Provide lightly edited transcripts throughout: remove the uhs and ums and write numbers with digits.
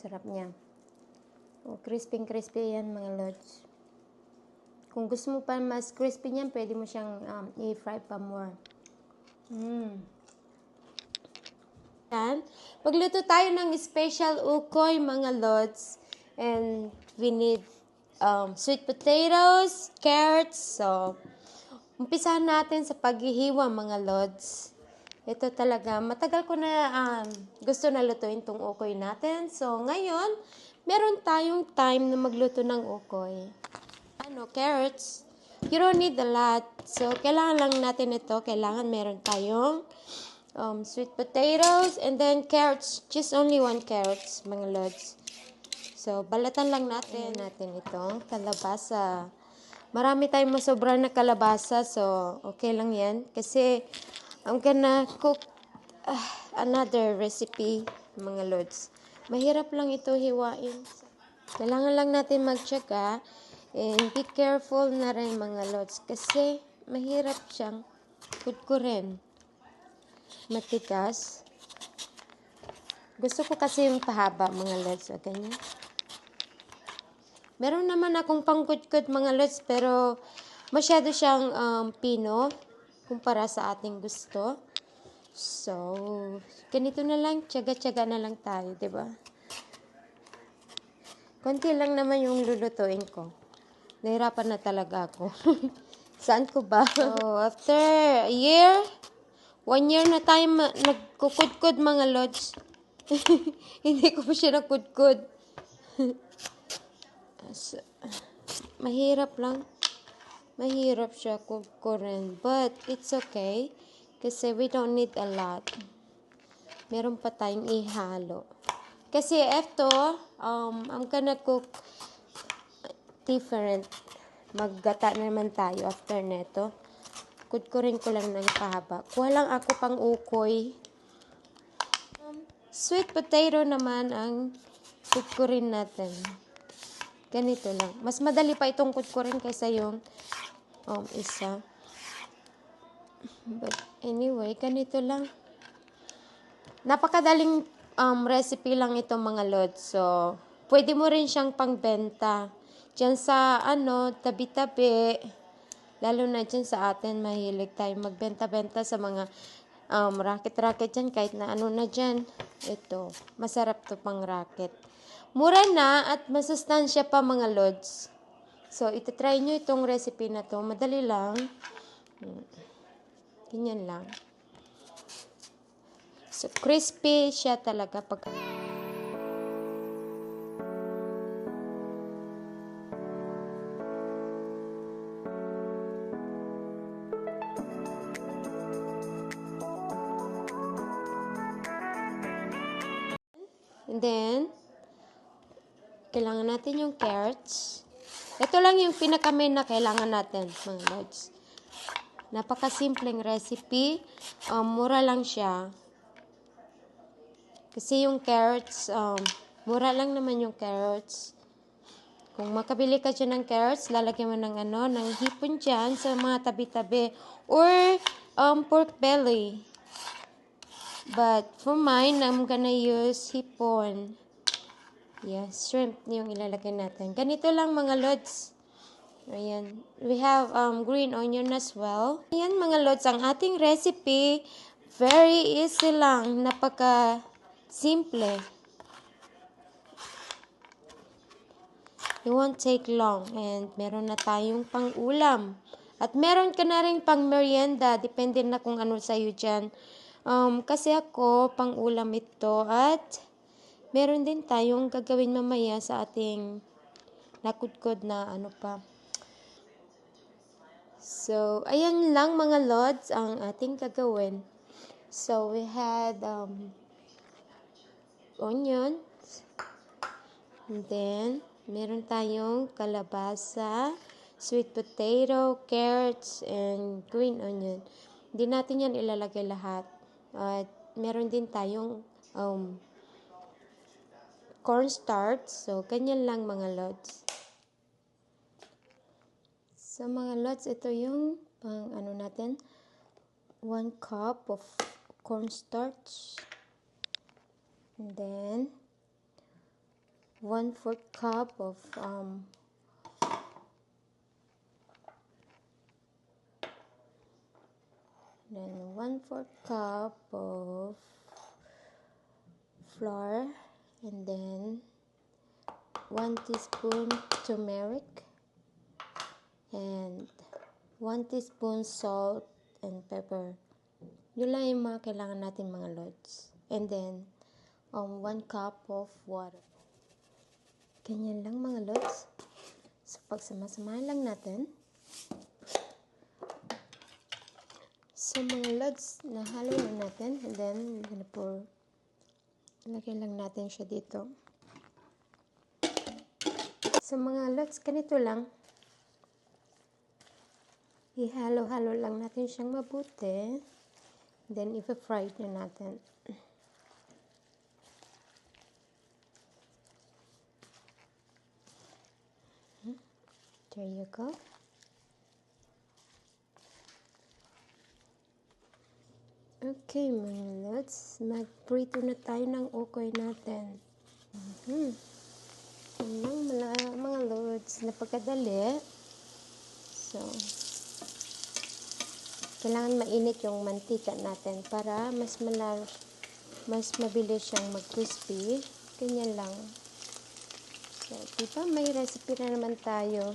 sarap niya. Oh, crispy yan mga lods. Kung gusto mo pa mas crispy niyan, pwede mo siyang i-fry pa more. Yan. Pagluto tayo ng special ukoy mga lods. And we need sweet potatoes, carrots. So, umpisahan natin sa paghihiwa mga lods. Ito talaga, matagal ko na gusto na lutuin tong ukoy natin. So, ngayon, meron tayong time na magluto ng ukoy. Carrots. You don't need a lot. So, kailangan lang natin ito. Kailangan meron tayong sweet potatoes and then carrots. Just only 1 carrots, mga lods. So, balatan lang natin itong kalabasa. Marami tayong masobra na kalabasa. So, okay lang yan. Kasi, I'm gonna cook another recipe, mga lods. Mahirap lang ito hiwain. Kailangan lang natin magtyaga and be careful na rin mga lods kasi mahirap siyang kudkurin. Matigas. Gusto ko kasi yung pahaba mga lods. O, ganyan. Meron naman akong pangkudkud mga lods pero masyado siyang pino kumpara sa ating gusto. So, ganito na lang, tiyaga-tiyaga na lang tayo, 'di ba? Konti lang naman yung lulutuin ko. Nahirapan na talaga ako. Saan ko ba? So, after a year, 1 year na tayo nagkukudkud mga lods. Hindi ko pa siya nakudkud. So, mahirap lang. Mahirap siya kudkurin. But, it's okay. Kasi we don't need a lot. Meron pa tayong ihalo. Kasi ito, I'm gonna cook different. Maggata naman tayo after neto. Kudkurin ko lang ng pahaba. Kuha lang ako pang ukoy. Sweet potato naman ang kudkurin natin. Ganito lang. Mas madali pa itong kudkurin kaysa yung isa. But anyway, ganito lang. Napakadaling recipe lang ito mga lods. So, pwede mo rin siyang pangbenta. Diyan sa tabi-tabi. Lalo na dyan sa atin, mahilig tayo magbenta-benta sa mga racket-racket dyan. Kahit na ano na dyan. Ito, masarap to pang racket. Mura na at masustansya pa mga lods. So, itatry nyo itong recipe na to. Madali lang. Ganyan lang. So, crispy siya talaga pag... And then, kailangan natin yung carrots. Ito lang yung pinaka-main na kailangan natin, mga lods. Napakasimpleng recipe. Mura lang siya. Kasi yung carrots, mura lang naman yung carrots. Kung makabili ka dyan ng carrots, lalagyan mo ng hipon dyan sa mga tabi-tabi. Or pork belly. But for mine, I'm gonna use hipon. Yes, shrimp yung ilalagay natin. Ganito lang mga lods. Ayan. We have green onion as well. Ayan mga lods, ang ating recipe, very easy lang. Napaka-simple. It won't take long. And meron na tayong pang-ulam. At meron ka na rin pang-merienda. Depende na kung ano sa'yo dyan. Kasi ako, pang-ulam ito. At meron din tayong gagawin mamaya sa ating nakudkod na pa. So, ayan lang mga lods ang ating gagawin. So, we had onions. And then, meron tayong kalabasa, sweet potato, carrots, and green onion. Hindi natin yan ilalagay lahat. At meron din tayong cornstarch. So, ganyan lang mga lods. So, mga lods, ito yung natin. 1 cup of cornstarch. And then, 1/4 cup of then 1/4 cup of flour, and then 1 teaspoon turmeric, and 1 teaspoon salt and pepper. Yun lang yung mga kailangan natin mga lods. And then 1 cup of water. Ganyan lang mga lods. So pagsamasamahan lang natin. So mga lods, nahalo na natin, and then lagyan lang natin siya dito. So mga lods, ganito lang. Ihalo-halo lang natin siyang mabuti. Then i-fry na natin. There you go. Okay mga lods, mag-prito na tayo ng ukoy natin. Yan lang mga lods, napakadali. So, kailangan mainit yung mantika natin para mas mabilis siyang mag-crispy. Ganyan lang. So, diba may recipe na naman tayo.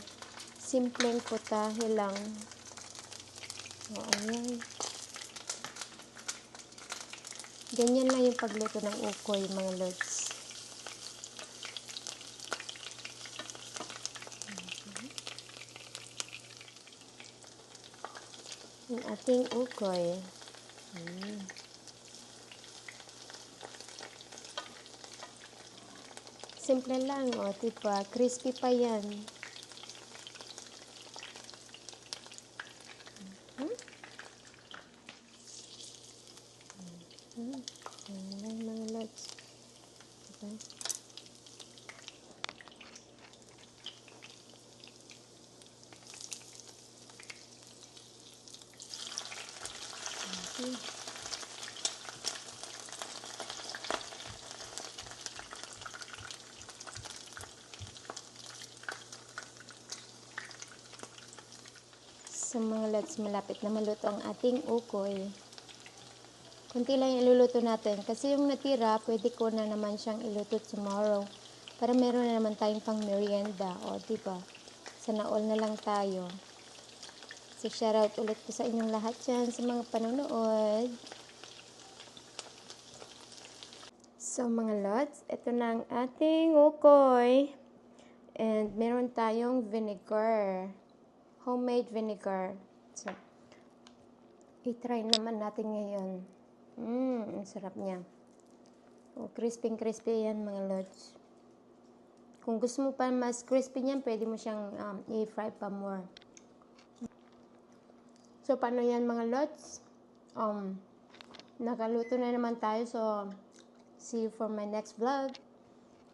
Simpleng putahe lang. O, ayan. Ganyan lang yung pagluto ng ukoy, mga lods. Yung ating ukoy. Simple lang, o, diba? Crispy pa yan. Ayan mga lods. Diba? So mga lods, malapit na maluto ang ating ukoy. Kunti lang yung iluluto natin. Kasi yung natira, pwede ko na naman siyang iluto tomorrow. Para meron na naman tayong pang merienda. O, diba? Sana all na lang tayo. So, shoutout ulit ko sa inyong lahat dyan sa mga panonood. So, mga lods, ito na ang ating ukoy. And meron tayong vinegar. Homemade vinegar. So, i-try naman natin ngayon. Ang sarap niya. O, crispy yan mga lods. Kung gusto mo pa mas crispy niyan, pwede mo siyang i-fry pa more. So, paano yan mga lods? Nakaluto na naman tayo. So, see you for my next vlog.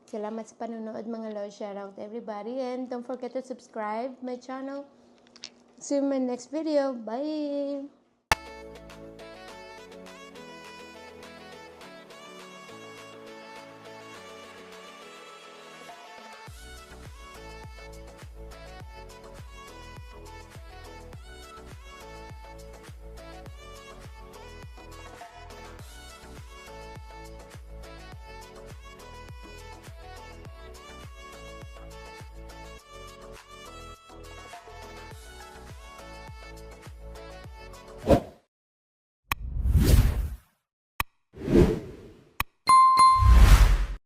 Salamat sa panonood mga lods. Shout out everybody. And don't forget to subscribe my channel. See you in my next video. Bye!